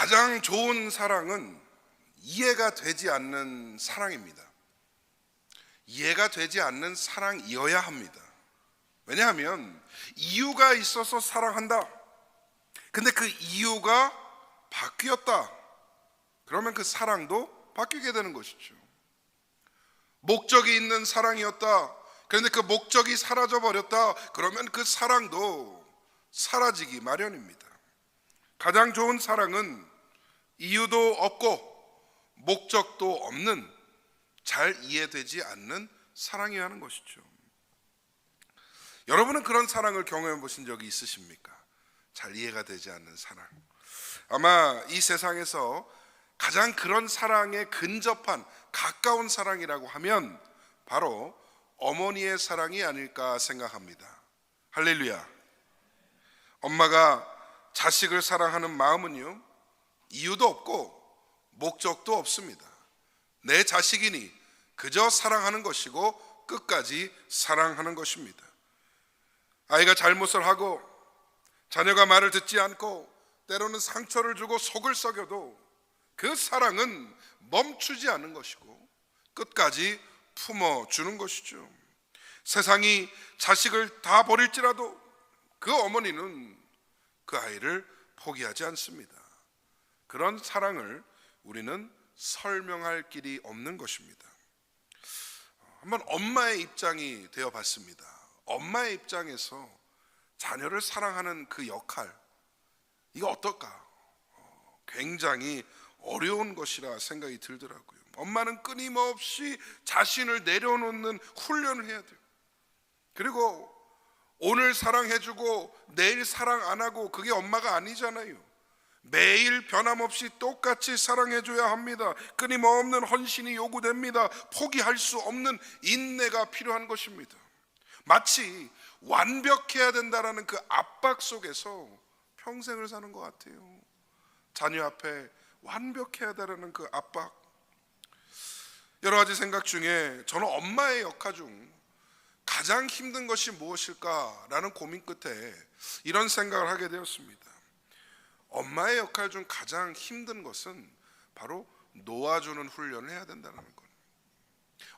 가장 좋은 사랑은 이해가 되지 않는 사랑입니다. 이해가 되지 않는 사랑이어야 합니다. 왜냐하면 이유가 있어서 사랑한다. 근데 그 이유가 바뀌었다. 그러면 그 사랑도 바뀌게 되는 것이죠. 목적이 있는 사랑이었다. 그런데 그 목적이 사라져 버렸다. 그러면 그 사랑도 사라지기 마련입니다. 가장 좋은 사랑은 이유도 없고 목적도 없는, 잘 이해되지 않는 사랑이어야 하는 것이죠. 여러분은 그런 사랑을 경험해 보신 적이 있으십니까? 잘 이해가 되지 않는 사랑. 아마 이 세상에서 가장 그런 사랑에 근접한 가까운 사랑이라고 하면 바로 어머니의 사랑이 아닐까 생각합니다. 할렐루야. 엄마가 자식을 사랑하는 마음은요, 이유도 없고 목적도 없습니다. 내 자식이니 그저 사랑하는 것이고 끝까지 사랑하는 것입니다. 아이가 잘못을 하고 자녀가 말을 듣지 않고 때로는 상처를 주고 속을 썩여도 그 사랑은 멈추지 않는 것이고 끝까지 품어주는 것이죠. 세상이 자식을 다 버릴지라도 그 어머니는 그 아이를 포기하지 않습니다. 그런 사랑을 우리는 설명할 길이 없는 것입니다. 한번 엄마의 입장이 되어 봤습니다. 엄마의 입장에서 자녀를 사랑하는 그 역할, 이거 어떨까? 굉장히 어려운 것이라 생각이 들더라고요. 엄마는 끊임없이 자신을 내려놓는 훈련을 해야 돼요. 그리고 오늘 사랑해주고 내일 사랑 안 하고 그게 엄마가 아니잖아요. 매일 변함없이 똑같이 사랑해줘야 합니다. 끊임없는 헌신이 요구됩니다. 포기할 수 없는 인내가 필요한 것입니다. 마치 완벽해야 된다라는 그 압박 속에서 평생을 사는 것 같아요. 자녀 앞에 완벽해야 된다는 그 압박. 여러 가지 생각 중에 저는 엄마의 역할 중 가장 힘든 것이 무엇일까라는 고민 끝에 이런 생각을 하게 되었습니다. 엄마의 역할 중 가장 힘든 것은 바로 놓아주는 훈련을 해야 된다는 것.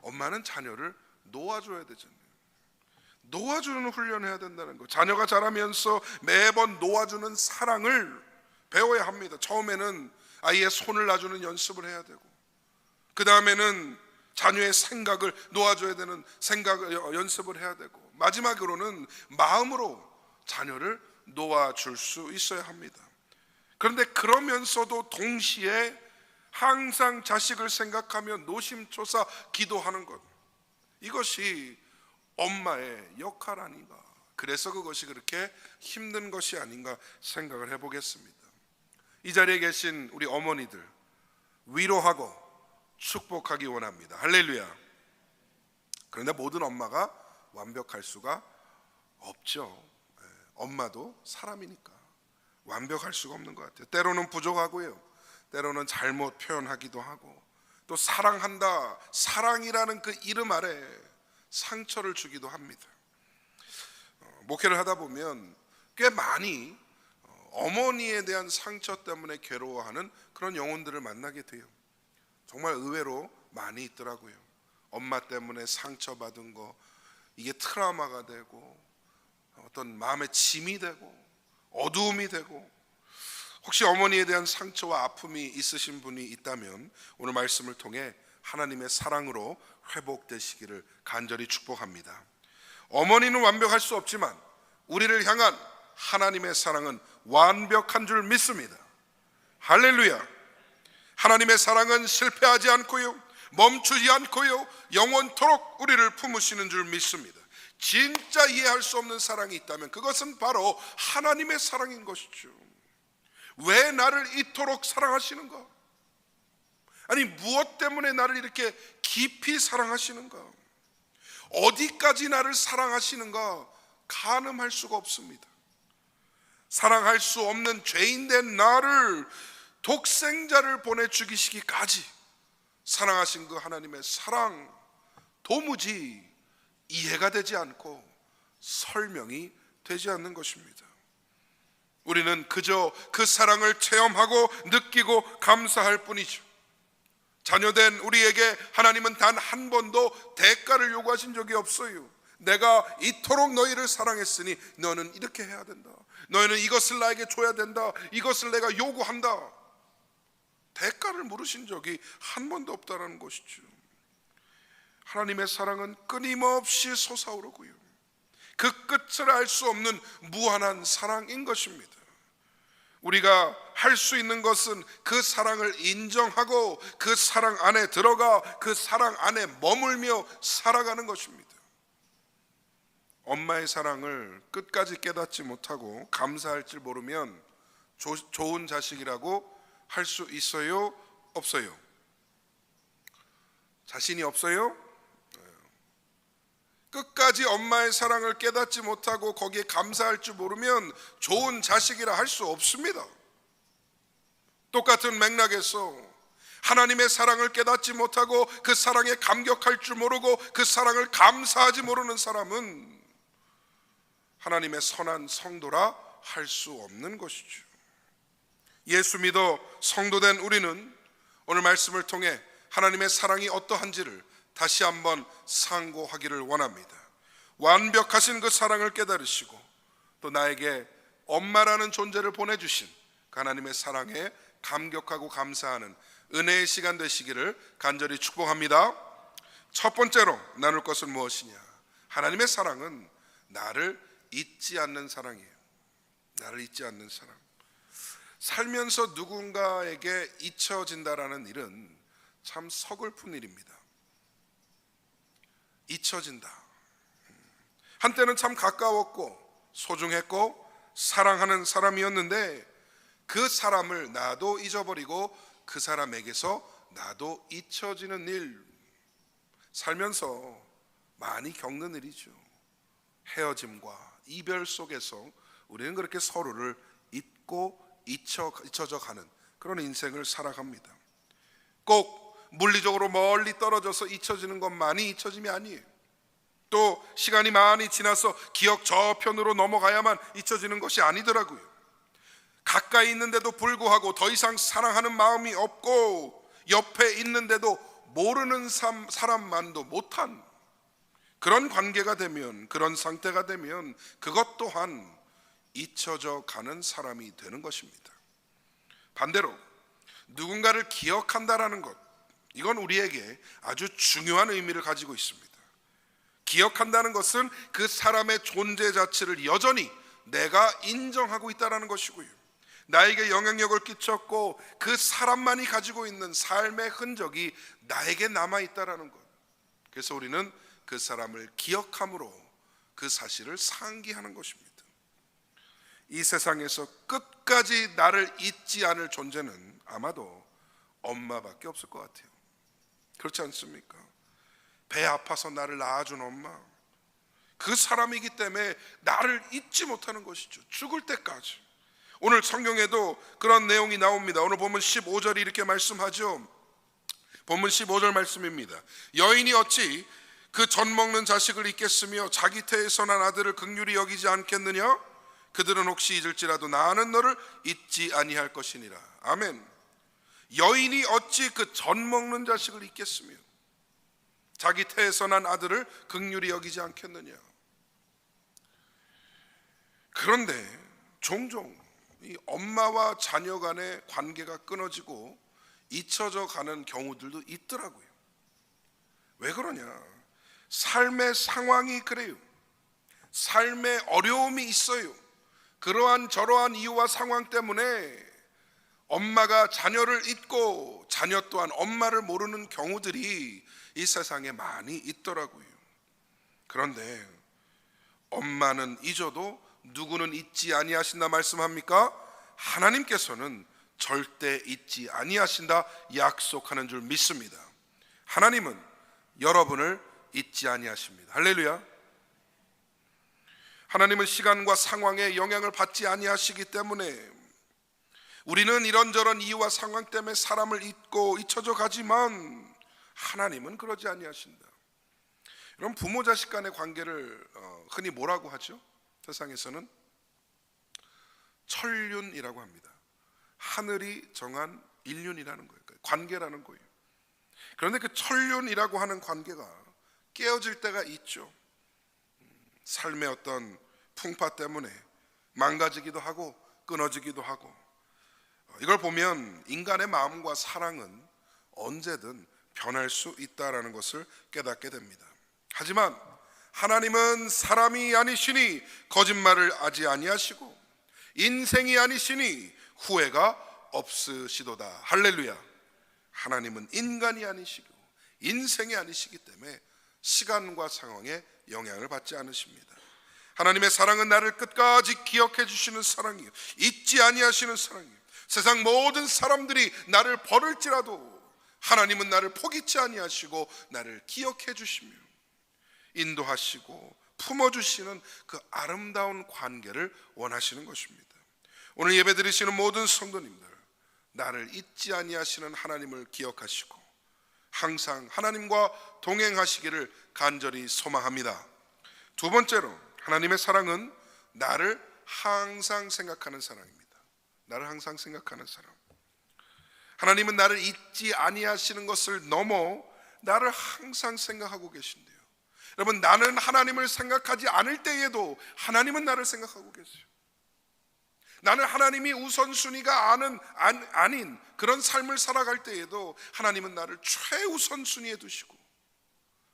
엄마는 자녀를 놓아줘야 되잖아요. 놓아주는 훈련을 해야 된다는 것. 자녀가 자라면서 매번 놓아주는 사랑을 배워야 합니다. 처음에는 아이의 손을 놔주는 연습을 해야 되고, 그 다음에는 자녀의 생각을 놓아줘야 되는 생각을 연습을 해야 되고, 마지막으로는 마음으로 자녀를 놓아줄 수 있어야 합니다. 그런데 그러면서도 동시에 항상 자식을 생각하며 노심초사 기도하는 것, 이것이 엄마의 역할 아닌가. 그래서 그것이 그렇게 힘든 것이 아닌가 생각을 해보겠습니다. 이 자리에 계신 우리 어머니들 위로하고 축복하기 원합니다. 할렐루야. 그런데 모든 엄마가 완벽할 수가 없죠. 엄마도 사람이니까 완벽할 수가 없는 것 같아요. 때로는 부족하고요, 때로는 잘못 표현하기도 하고, 또 사랑한다, 사랑이라는 그 이름 아래 상처를 주기도 합니다. 목회를 하다 보면 꽤 많이 어머니에 대한 상처 때문에 괴로워하는 그런 영혼들을 만나게 돼요. 정말 의외로 많이 있더라고요. 엄마 때문에 상처받은 거, 이게 트라우마가 되고 어떤 마음의 짐이 되고 어두움이 되고, 혹시 어머니에 대한 상처와 아픔이 있으신 분이 있다면 오늘 말씀을 통해 하나님의 사랑으로 회복되시기를 간절히 축복합니다. 어머니는 완벽할 수 없지만 우리를 향한 하나님의 사랑은 완벽한 줄 믿습니다. 할렐루야. 하나님의 사랑은 실패하지 않고요, 멈추지 않고요, 영원토록 우리를 품으시는 줄 믿습니다. 진짜 이해할 수 없는 사랑이 있다면 그것은 바로 하나님의 사랑인 것이죠. 왜 나를 이토록 사랑하시는가? 아니, 무엇 때문에 나를 이렇게 깊이 사랑하시는가? 어디까지 나를 사랑하시는가? 가늠할 수가 없습니다. 사랑할 수 없는 죄인된 나를 독생자를 보내 죽이시기까지 사랑하신 그 하나님의 사랑, 도무지 이해가 되지 않고 설명이 되지 않는 것입니다. 우리는 그저 그 사랑을 체험하고 느끼고 감사할 뿐이죠. 자녀된 우리에게 하나님은 단 한 번도 대가를 요구하신 적이 없어요. 내가 이토록 너희를 사랑했으니 너는 이렇게 해야 된다. 너희는 이것을 나에게 줘야 된다. 이것을 내가 요구한다. 대가를 물으신 적이 한 번도 없다는 것이죠. 하나님의 사랑은 끊임없이 솟아오르고요, 그 끝을 알 수 없는 무한한 사랑인 것입니다. 우리가 할 수 있는 것은 그 사랑을 인정하고 그 사랑 안에 들어가 그 사랑 안에 머물며 살아가는 것입니다. 엄마의 사랑을 끝까지 깨닫지 못하고 감사할 줄 모르면 좋은 자식이라고 할 수 있어요? 없어요? 자신이 없어요? 끝까지 엄마의 사랑을 깨닫지 못하고 거기에 감사할 줄 모르면 좋은 자식이라 할 수 없습니다. 똑같은 맥락에서 하나님의 사랑을 깨닫지 못하고 그 사랑에 감격할 줄 모르고 그 사랑을 감사하지 모르는 사람은 하나님의 선한 성도라 할 수 없는 것이죠. 예수 믿어 성도된 우리는 오늘 말씀을 통해 하나님의 사랑이 어떠한지를 다시 한번 상고하기를 원합니다. 완벽하신 그 사랑을 깨달으시고 또 나에게 엄마라는 존재를 보내주신 그 하나님의 사랑에 감격하고 감사하는 은혜의 시간 되시기를 간절히 축복합니다. 첫 번째로 나눌 것은 무엇이냐? 하나님의 사랑은 나를 잊지 않는 사랑이에요. 나를 잊지 않는 사랑. 살면서 누군가에게 잊혀진다라는 일은 참 서글픈 일입니다. 잊혀진다. 한때는 참 가까웠고 소중했고 사랑하는 사람이었는데 그 사람을 나도 잊어버리고 그 사람에게서 나도 잊혀지는 일, 살면서 많이 겪는 일이죠. 헤어짐과 이별 속에서 우리는 그렇게 서로를 잊고 잊혀져 가는 그런 인생을 살아갑니다. 꼭 물리적으로 멀리 떨어져서 잊혀지는 것만이 잊혀짐이 아니에요. 또 시간이 많이 지나서 기억 저편으로 넘어가야만 잊혀지는 것이 아니더라고요. 가까이 있는데도 불구하고 더 이상 사랑하는 마음이 없고 옆에 있는데도 모르는 사람만도 못한 그런 관계가 되면, 그런 상태가 되면 그것 또한 잊혀져 가는 사람이 되는 것입니다. 반대로 누군가를 기억한다라는 것, 이건 우리에게 아주 중요한 의미를 가지고 있습니다. 기억한다는 것은 그 사람의 존재 자체를 여전히 내가 인정하고 있다는 것이고요, 나에게 영향력을 끼쳤고 그 사람만이 가지고 있는 삶의 흔적이 나에게 남아있다는 것. 그래서 우리는 그 사람을 기억함으로 그 사실을 상기하는 것입니다. 이 세상에서 끝까지 나를 잊지 않을 존재는 아마도 엄마밖에 없을 것 같아요. 그렇지 않습니까? 배 아파서 나를 낳아준 엄마, 그 사람이기 때문에 나를 잊지 못하는 것이죠. 죽을 때까지. 오늘 성경에도 그런 내용이 나옵니다. 오늘 본문 15절이 이렇게 말씀하죠. 본문 15절 말씀입니다. 여인이 어찌 그 젖 먹는 자식을 잊겠으며 자기 태에서 난 아들을 긍휼히 여기지 않겠느냐? 그들은 혹시 잊을지라도 나는 너를 잊지 아니할 것이니라. 아멘. 여인이 어찌 그 젖 먹는 자식을 잊겠으며 자기 태에서 난 아들을 긍휼히 여기지 않겠느냐? 그런데 종종 이 엄마와 자녀 간의 관계가 끊어지고 잊혀져 가는 경우들도 있더라고요. 왜 그러냐? 삶의 상황이 그래요. 삶의 어려움이 있어요. 그러한 저러한 이유와 상황 때문에 엄마가 자녀를 잊고 자녀 또한 엄마를 모르는 경우들이 이 세상에 많이 있더라고요. 그런데 엄마는 잊어도 누구는 잊지 아니하신다 말씀합니까? 하나님께서는 절대 잊지 아니하신다 약속하는 줄 믿습니다. 하나님은 여러분을 잊지 아니하십니다. 할렐루야. 하나님은 시간과 상황에 영향을 받지 아니하시기 때문에 우리는 이런저런 이유와 상황 때문에 사람을 잊고 잊혀져 가지만 하나님은 그러지 아니하신다. 여러분, 부모 자식 간의 관계를 흔히 뭐라고 하죠? 세상에서는 천륜이라고 합니다. 하늘이 정한 인륜이라는 거예요. 관계라는 거예요. 그런데 그 천륜이라고 하는 관계가 깨어질 때가 있죠. 삶의 어떤 풍파 때문에 망가지기도 하고 끊어지기도 하고, 이걸 보면 인간의 마음과 사랑은 언제든 변할 수 있다라는 것을 깨닫게 됩니다. 하지만 하나님은 사람이 아니시니 거짓말을 하지 아니하시고 인생이 아니시니 후회가 없으시도다. 할렐루야. 하나님은 인간이 아니시고 인생이 아니시기 때문에 시간과 상황에 영향을 받지 않으십니다. 하나님의 사랑은 나를 끝까지 기억해 주시는 사랑이요, 잊지 아니하시는 사랑이요. 세상 모든 사람들이 나를 버릴지라도 하나님은 나를 포기치 아니하시고 나를 기억해 주시며 인도하시고 품어주시는 그 아름다운 관계를 원하시는 것입니다. 오늘 예배 드리시는 모든 성도님들, 나를 잊지 아니하시는 하나님을 기억하시고 항상 하나님과 동행하시기를 간절히 소망합니다. 두 번째로, 하나님의 사랑은 나를 항상 생각하는 사랑입니다. 나를 항상 생각하는 사랑. 하나님은 나를 잊지 아니하시는 것을 넘어 나를 항상 생각하고 계신데요. 여러분, 나는 하나님을 생각하지 않을 때에도 하나님은 나를 생각하고 계세요. 나는 하나님이 우선순위가 아닌 그런 삶을 살아갈 때에도 하나님은 나를 최우선순위에 두시고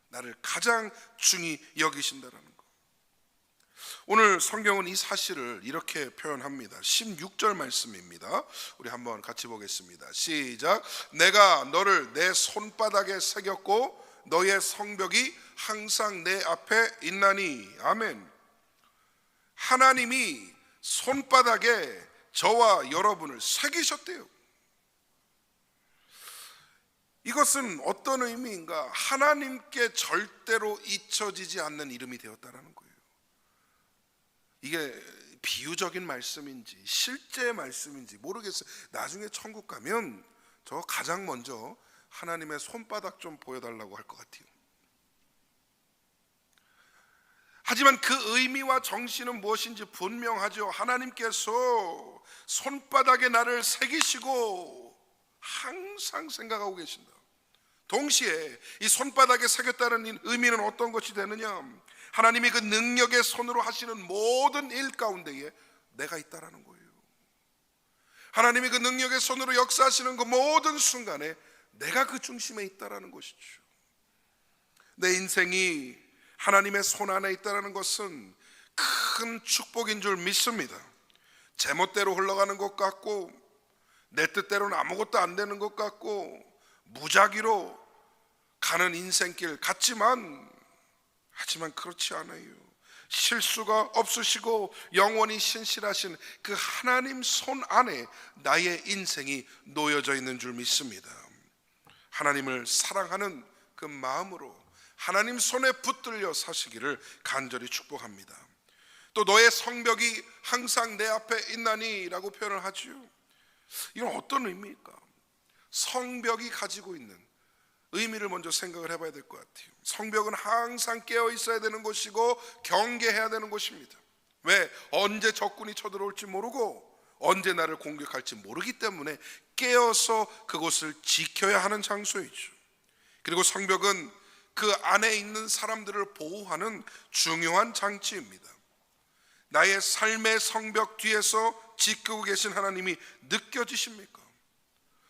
나를 가장 중히 여기신다는 것. 오늘 성경은 이 사실을 이렇게 표현합니다. 16절 말씀입니다. 우리 한번 같이 보겠습니다. 시작. 내가 너를 내 손바닥에 새겼고 너의 성벽이 항상 내 앞에 있나니. 아멘. 하나님이 손바닥에 저와 여러분을 새기셨대요. 이것은 어떤 의미인가? 하나님께 절대로 잊혀지지 않는 이름이 되었다라는 거예요. 이게 비유적인 말씀인지 실제 말씀인지 모르겠어요. 나중에 천국 가면 저 가장 먼저 하나님의 손바닥 좀 보여달라고 할 것 같아요. 하지만 그 의미와 정신은 무엇인지 분명하죠. 하나님께서 손바닥에 나를 새기시고 항상 생각하고 계신다. 동시에 이 손바닥에 새겼다는 의미는 어떤 것이 되느냐? 하나님이 그 능력의 손으로 하시는 모든 일 가운데에 내가 있다라는 거예요. 하나님이 그 능력의 손으로 역사하시는 그 모든 순간에 내가 그 중심에 있다라는 것이죠. 내 인생이 하나님의 손 안에 있다는 것은 큰 축복인 줄 믿습니다. 제멋대로 흘러가는 것 같고 내 뜻대로는 아무것도 안 되는 것 같고 무작위로 가는 인생길 같지만 하지만 그렇지 않아요. 실수가 없으시고 영원히 신실하신 그 하나님 손 안에 나의 인생이 놓여져 있는 줄 믿습니다. 하나님을 사랑하는 그 마음으로 하나님 손에 붙들려 사시기를 간절히 축복합니다. 또 너의 성벽이 항상 내 앞에 있나니 라고 표현을 하죠. 이건 어떤 의미일까? 성벽이 가지고 있는 의미를 먼저 생각을 해봐야 될 것 같아요. 성벽은 항상 깨어 있어야 되는 것이고 경계해야 되는 것입니다. 왜? 언제 적군이 쳐들어올지 모르고 언제 나를 공격할지 모르기 때문에 깨어서 그곳을 지켜야 하는 장소이죠. 그리고 성벽은 그 안에 있는 사람들을 보호하는 중요한 장치입니다. 나의 삶의 성벽 뒤에서 지키고 계신 하나님이 느껴지십니까?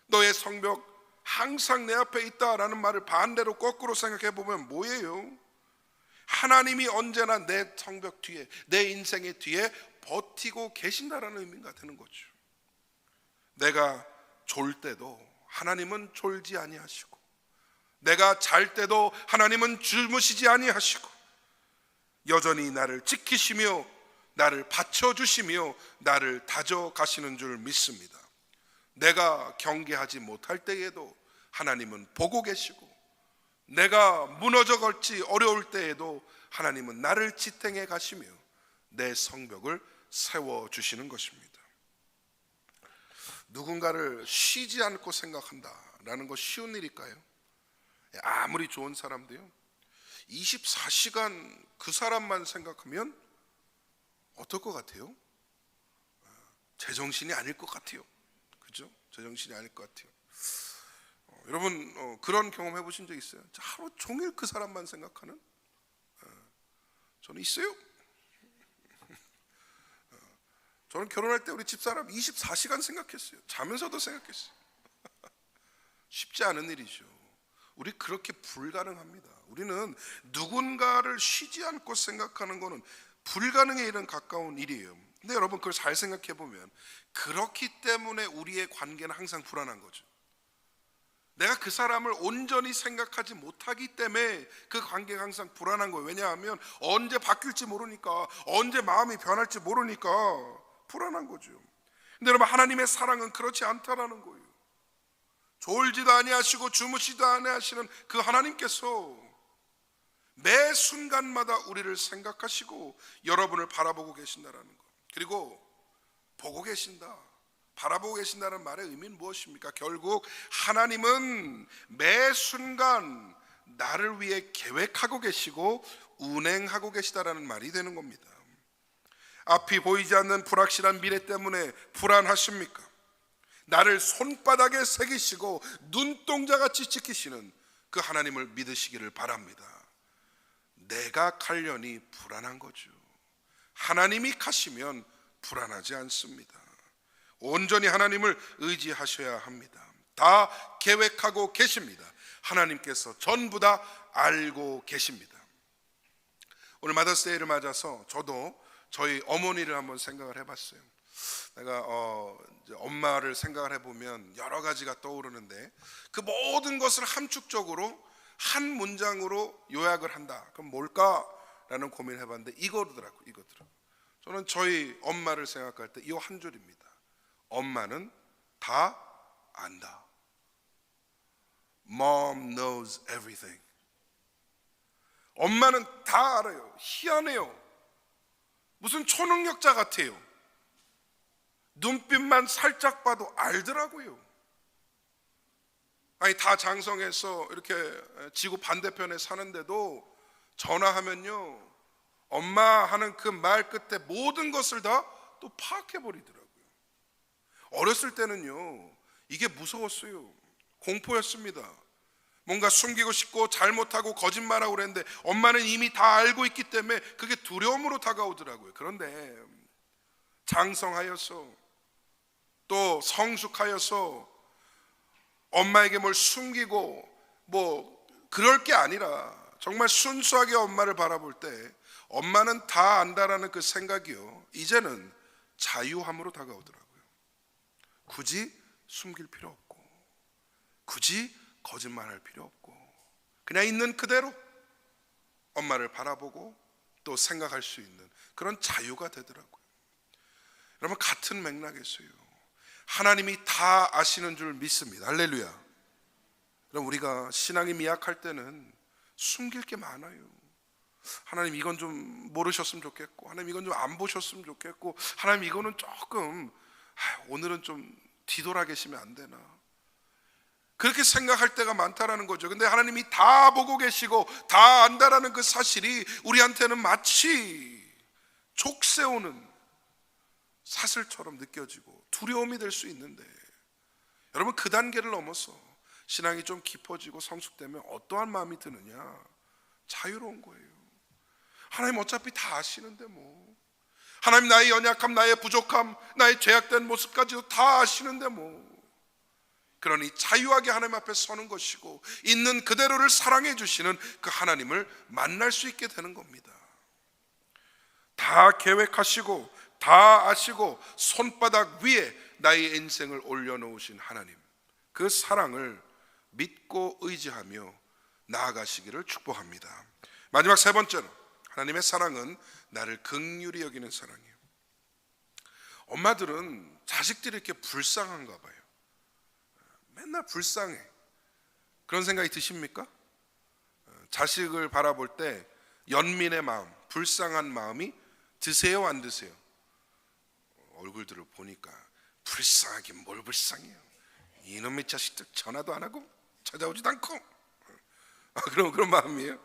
너의 성벽 항상 내 앞에 있다라는 말을 반대로 거꾸로 생각해 보면 뭐예요? 하나님이 언제나 내 성벽 뒤에, 내 인생의 뒤에 버티고 계신다라는 의미가 되는 거죠. 내가 졸 때도 하나님은 졸지 아니하시고 내가 잘 때도 하나님은 주무시지 아니하시고 여전히 나를 지키시며 나를 받쳐주시며 나를 다져가시는 줄 믿습니다. 내가 경계하지 못할 때에도 하나님은 보고 계시고 내가 무너져 갈지 어려울 때에도 하나님은 나를 지탱해 가시며 내 성벽을 세워주시는 것입니다. 누군가를 쉬지 않고 생각한다라는 거 쉬운 일일까요? 아무리 좋은 사람도요 24시간 그 사람만 생각하면 어떨 것 같아요? 제정신이 아닐 것 같아요. 그죠? 제정신이 아닐 것 같아요. 여러분 그런 경험 해보신 적 있어요? 하루 종일 그 사람만 생각하는? 저는 있어요. 저는 결혼할 때 우리 집사람 24시간 생각했어요. 자면서도 생각했어요. 쉽지 않은 일이죠. 우리 그렇게 불가능합니다. 우리는 누군가를 쉬지 않고 생각하는 것은 불가능에 이른 가까운 일이에요. 근데 여러분 그걸 잘 생각해 보면 그렇기 때문에 우리의 관계는 항상 불안한 거죠. 내가 그 사람을 온전히 생각하지 못하기 때문에 그 관계가 항상 불안한 거예요. 왜냐하면 언제 바뀔지 모르니까, 언제 마음이 변할지 모르니까 불안한 거죠. 근데 여러분 하나님의 사랑은 그렇지 않다라는 거예요. 졸지도 아니하시고 주무시도 아니하시는 그 하나님께서 매 순간마다 우리를 생각하시고 여러분을 바라보고 계신다라는 거. 그리고 보고 계신다, 바라보고 계신다는 말의 의미는 무엇입니까? 결국 하나님은 매 순간 나를 위해 계획하고 계시고 운행하고 계시다라는 말이 되는 겁니다. 앞이 보이지 않는 불확실한 미래 때문에 불안하십니까? 나를 손바닥에 새기시고 눈동자같이 지키시는 그 하나님을 믿으시기를 바랍니다. 내가 가려니 불안한 거죠. 하나님이 가시면 불안하지 않습니다. 온전히 하나님을 의지하셔야 합니다. 다 계획하고 계십니다. 하나님께서 전부 다 알고 계십니다. 오늘 마더스데이를 맞아서 저도 저희 어머니를 한번 생각을 해봤어요. 내가 이제 엄마를 생각을 해보면 여러 가지가 떠오르는데 그 모든 것을 함축적으로 한 문장으로 요약을 한다. 그럼 뭘까라는 고민을 해봤는데 이거더라고요. 저는 저희 엄마를 생각할 때 이 한 줄입니다. 엄마는 다 안다. Mom knows everything. 엄마는 다 알아요. 희한해요. 무슨 초능력자 같아요. 눈빛만 살짝 봐도 알더라고요. 아니 다 장성해서 이렇게 지구 반대편에 사는데도 전화하면요 엄마 하는 그 말 끝에 모든 것을 다 또 파악해 버리더라고요. 어렸을 때는요 이게 무서웠어요. 공포였습니다. 뭔가 숨기고 싶고 잘못하고 거짓말하고 그랬는데 엄마는 이미 다 알고 있기 때문에 그게 두려움으로 다가오더라고요. 그런데 장성하여서 또 성숙하여서 엄마에게 뭘 숨기고 뭐 그럴 게 아니라 정말 순수하게 엄마를 바라볼 때 엄마는 다 안다라는 그 생각이요 이제는 자유함으로 다가오더라고요. 굳이 숨길 필요 없고 굳이 거짓말할 필요 없고 그냥 있는 그대로 엄마를 바라보고 또 생각할 수 있는 그런 자유가 되더라고요. 여러분 같은 맥락에서요 하나님이 다 아시는 줄 믿습니다. 할렐루야. 그럼 우리가 신앙이 미약할 때는 숨길 게 많아요. 하나님 이건 좀 모르셨으면 좋겠고 하나님 이건 좀 안 보셨으면 좋겠고 하나님 이거는 조금 오늘은 좀 뒤돌아 계시면 안 되나 그렇게 생각할 때가 많다라는 거죠. 근데 하나님이 다 보고 계시고 다 안다라는 그 사실이 우리한테는 마치 족세우는 사슬처럼 느껴지고 두려움이 될 수 있는데 여러분 그 단계를 넘어서 신앙이 좀 깊어지고 성숙되면 어떠한 마음이 드느냐? 자유로운 거예요. 하나님 어차피 다 아시는데 뭐 하나님 나의 연약함, 나의 부족함, 나의 죄악된 모습까지도 다 아시는데 뭐 그러니 자유하게 하나님 앞에 서는 것이고 있는 그대로를 사랑해 주시는 그 하나님을 만날 수 있게 되는 겁니다. 다 계획하시고 다 아시고 손바닥 위에 나의 인생을 올려놓으신 하나님 그 사랑을 믿고 의지하며 나아가시기를 축복합니다. 마지막 세 번째로 하나님의 사랑은 나를 긍휼히 여기는 사랑이에요. 엄마들은 자식들이 이렇게 불쌍한가 봐요. 맨날 불쌍해. 그런 생각이 드십니까? 자식을 바라볼 때 연민의 마음, 불쌍한 마음이 드세요 안 드세요? 얼굴들을 보니까 불쌍하긴 뭘 불쌍해요. 이놈의 자식들 전화도 안 하고 찾아오지도 않고 그런 마음이에요.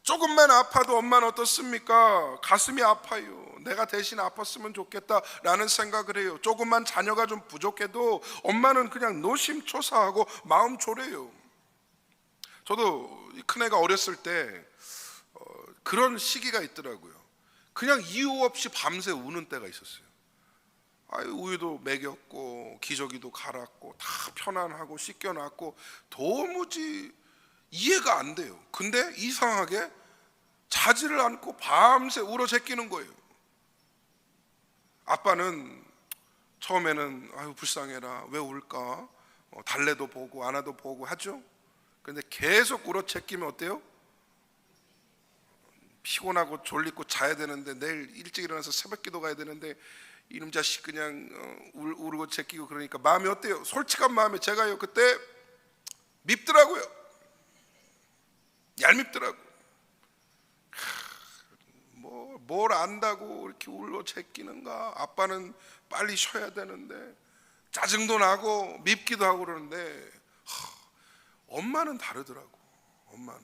조금만 아파도 엄마는 어떻습니까? 가슴이 아파요. 내가 대신 아팠으면 좋겠다라는 생각을 해요. 조금만 자녀가 좀 부족해도 엄마는 그냥 노심초사하고 마음 졸여요. 저도 큰애가 어렸을 때 그런 시기가 있더라고요. 그냥 이유 없이 밤새 우는 때가 있었어요. 우유도 먹였고 기저귀도 갈았고 다 편안하고 씻겨놨고 도무지 이해가 안 돼요. 근데 이상하게 자지를 않고 밤새 울어 제끼는 거예요. 아빠는 처음에는 아유 불쌍해라 왜 울까, 달래도 보고 안아도 보고 하죠. 근데 계속 울어 제끼면 어때요? 피곤하고 졸리고 자야 되는데 내일 일찍 일어나서 새벽기도 가야 되는데 이놈 자식 그냥 울고 제끼고 그러니까 마음이 어때요? 솔직한 마음에 제가요 그때 밉더라고요. 얄밉더라고. 뭘 안다고 이렇게 울고 제끼는가. 아빠는 빨리 쉬어야 되는데 짜증도 나고 밉기도 하고 그러는데 엄마는 다르더라고. 엄마는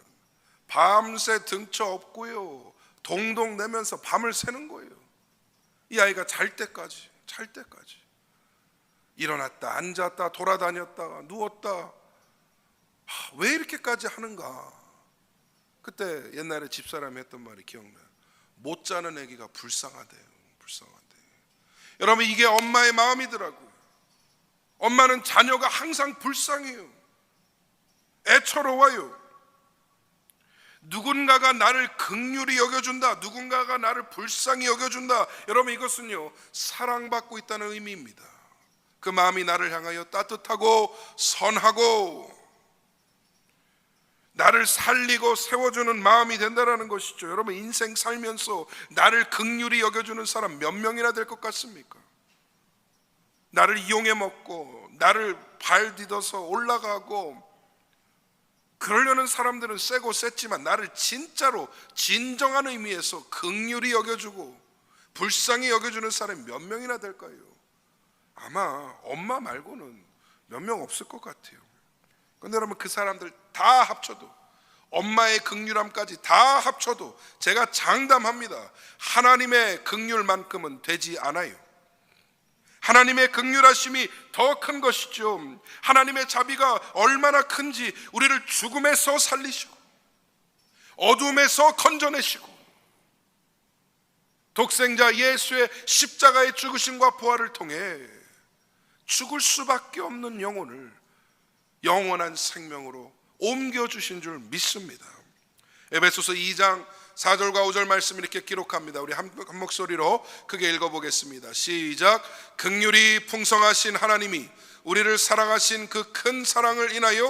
밤새 등쳐 업고요 동동 내면서 밤을 새는 거예요. 이 아이가 잘 때까지 일어났다 앉았다 돌아다녔다가 누웠다. 왜 이렇게까지 하는가. 그때 옛날에 집사람이 했던 말이 기억나요. 못 자는 애기가 불쌍하대요. 여러분 이게 엄마의 마음이더라고요. 엄마는 자녀가 항상 불쌍해요. 애처로워요. 누군가가 나를 긍휼히 여겨준다, 누군가가 나를 불쌍히 여겨준다. 여러분 이것은요 사랑받고 있다는 의미입니다. 그 마음이 나를 향하여 따뜻하고 선하고 나를 살리고 세워주는 마음이 된다는 것이죠. 여러분 인생 살면서 나를 긍휼히 여겨주는 사람 몇 명이나 될 것 같습니까? 나를 이용해 먹고 나를 발 디뎌서 올라가고 그러려는 사람들은 세고 셌지만 나를 진짜로 진정한 의미에서 긍휼히 여겨주고 불쌍히 여겨주는 사람이 몇 명이나 될까요? 아마 엄마 말고는 몇 명 없을 것 같아요. 그런데 여러분 그 사람들 다 합쳐도 엄마의 긍휼함까지 다 합쳐도 제가 장담합니다. 하나님의 긍휼만큼은 되지 않아요. 하나님의 긍휼하심이 더 큰 것이죠. 하나님의 자비가 얼마나 큰지 우리를 죽음에서 살리시고 어둠에서 건져내시고 독생자 예수의 십자가의 죽으심과 부활을 통해 죽을 수밖에 없는 영혼을 영원한 생명으로 옮겨주신 줄 믿습니다. 에베소서 2장 4절과 5절 말씀 이렇게 기록합니다. 우리 한 목소리로 크게 읽어보겠습니다. 시작. 긍휼이 풍성하신 하나님이 우리를 사랑하신 그 큰 사랑을 인하여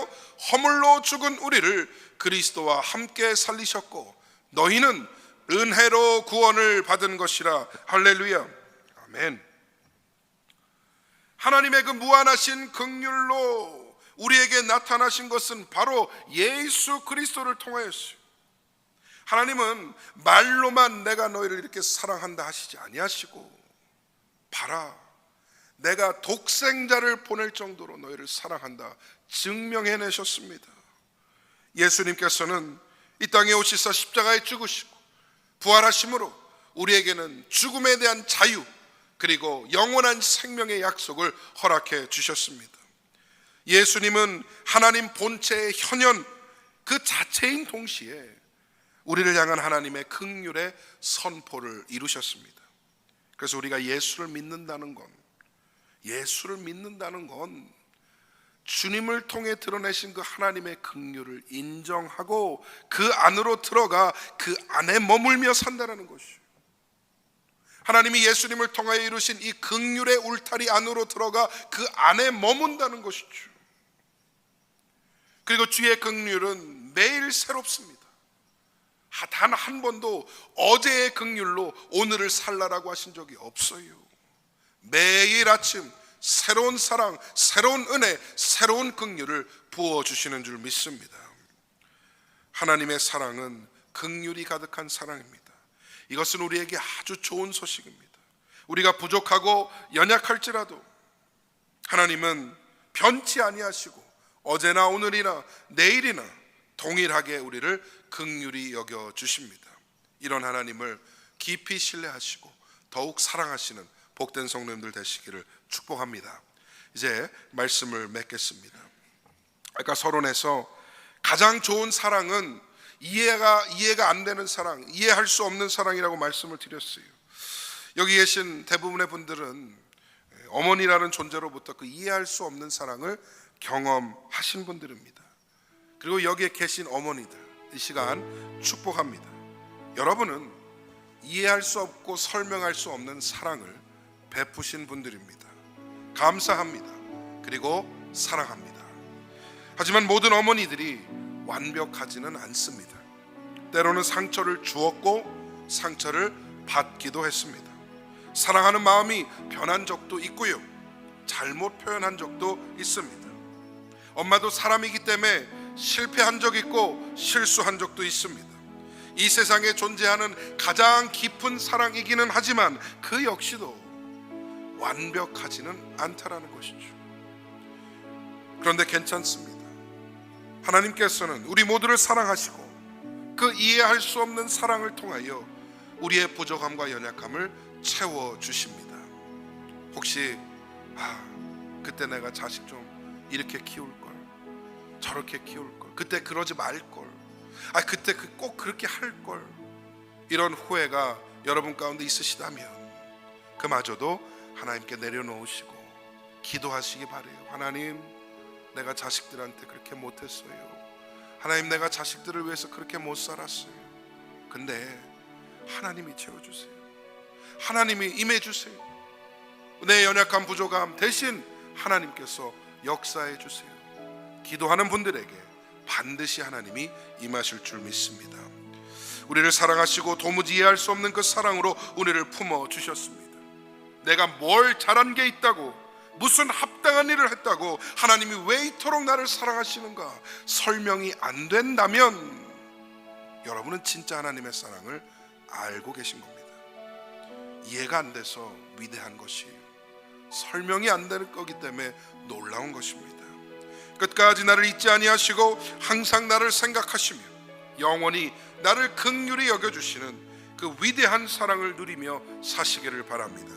허물로 죽은 우리를 그리스도와 함께 살리셨고 너희는 은혜로 구원을 받은 것이라. 할렐루야. 아멘. 하나님의 그 무한하신 긍휼로 우리에게 나타나신 것은 바로 예수 그리스도를 통하였어요. 하나님은 말로만 내가 너희를 이렇게 사랑한다 하시지 아니하시고 봐라 내가 독생자를 보낼 정도로 너희를 사랑한다 증명해내셨습니다. 예수님께서는 이 땅에 오시사 십자가에 죽으시고 부활하심으로 우리에게는 죽음에 대한 자유 그리고 영원한 생명의 약속을 허락해 주셨습니다. 예수님은 하나님 본체의 현현 그 자체인 동시에 우리를 향한 하나님의 긍휼의 선포를 이루셨습니다. 그래서 우리가 예수를 믿는다는 건 주님을 통해 드러내신 그 하나님의 긍휼을 인정하고 그 안으로 들어가 그 안에 머물며 산다는 것이죠. 하나님이 예수님을 통하여 이루신 이 긍휼의 울타리 안으로 들어가 그 안에 머문다는 것이죠. 그리고 주의 긍휼은 매일 새롭습니다. 단 한 번도 어제의 긍휼로 오늘을 살라라고 하신 적이 없어요. 매일 아침 새로운 사랑, 새로운 은혜, 새로운 긍휼을 부어주시는 줄 믿습니다. 하나님의 사랑은 긍휼이 가득한 사랑입니다. 이것은 우리에게 아주 좋은 소식입니다. 우리가 부족하고 연약할지라도 하나님은 변치 아니하시고 어제나 오늘이나 내일이나 동일하게 우리를 긍휼히 여겨 주십니다. 이런 하나님을 깊이 신뢰하시고 더욱 사랑하시는 복된 성도님들 되시기를 축복합니다. 이제 말씀을 맺겠습니다. 아까 서론에서 가장 좋은 사랑은 이해가 안 되는 사랑, 이해할 수 없는 사랑이라고 말씀을 드렸어요. 여기 계신 대부분의 분들은 어머니라는 존재로부터 그 이해할 수 없는 사랑을 경험하신 분들입니다. 그리고 여기에 계신 어머니들, 이 시간 축복합니다. 여러분은 이해할 수 없고 설명할 수 없는 사랑을 베푸신 분들입니다. 감사합니다. 그리고 사랑합니다. 하지만 모든 어머니들이 완벽하지는 않습니다. 때로는 상처를 주었고 상처를 받기도 했습니다. 사랑하는 마음이 변한 적도 있고요, 잘못 표현한 적도 있습니다. 엄마도 사람이기 때문에 실패한 적 있고 실수한 적도 있습니다. 이 세상에 존재하는 가장 깊은 사랑이기는 하지만 그 역시도 완벽하지는 않다라는 것이죠. 그런데 괜찮습니다. 하나님께서는 우리 모두를 사랑하시고 그 이해할 수 없는 사랑을 통하여 우리의 부족함과 연약함을 채워주십니다. 혹시 그때 내가 자식 좀 이렇게 키울걸, 저렇게 키울걸, 그때 그러지 말걸, 그때 꼭 그렇게 할걸, 이런 후회가 여러분 가운데 있으시다면 그마저도 하나님께 내려놓으시고 기도하시기 바래요. 하나님, 내가 자식들한테 그렇게 못했어요. 하나님, 내가 자식들을 위해서 그렇게 못 살았어요. 근데 하나님이 채워주세요. 하나님이 임해주세요. 내 연약한 부족함 대신 하나님께서 역사해 주세요. 기도하는 분들에게 반드시 하나님이 임하실 줄 믿습니다. 우리를 사랑하시고 도무지 이해할 수 없는 그 사랑으로 우리를 품어주셨습니다. 내가 뭘 잘한 게 있다고, 무슨 합당한 일을 했다고 하나님이 왜 이토록 나를 사랑하시는가 설명이 안 된다면 여러분은 진짜 하나님의 사랑을 알고 계신 겁니다. 이해가 안 돼서 위대한 것이에요. 설명이 안 되는 거기 때문에 놀라운 것입니다. 끝까지 나를 잊지 아니하시고 항상 나를 생각하시며 영원히 나를 긍휼히 여겨주시는 그 위대한 사랑을 누리며 사시기를 바랍니다.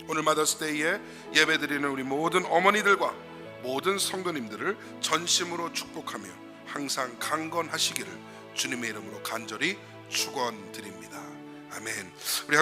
오늘 마더스데이에 예배드리는 우리 모든 어머니들과 모든 성도님들을 전심으로 축복하며 항상 강건하시기를 주님의 이름으로 간절히 축원드립니다. 아멘. 우리 함께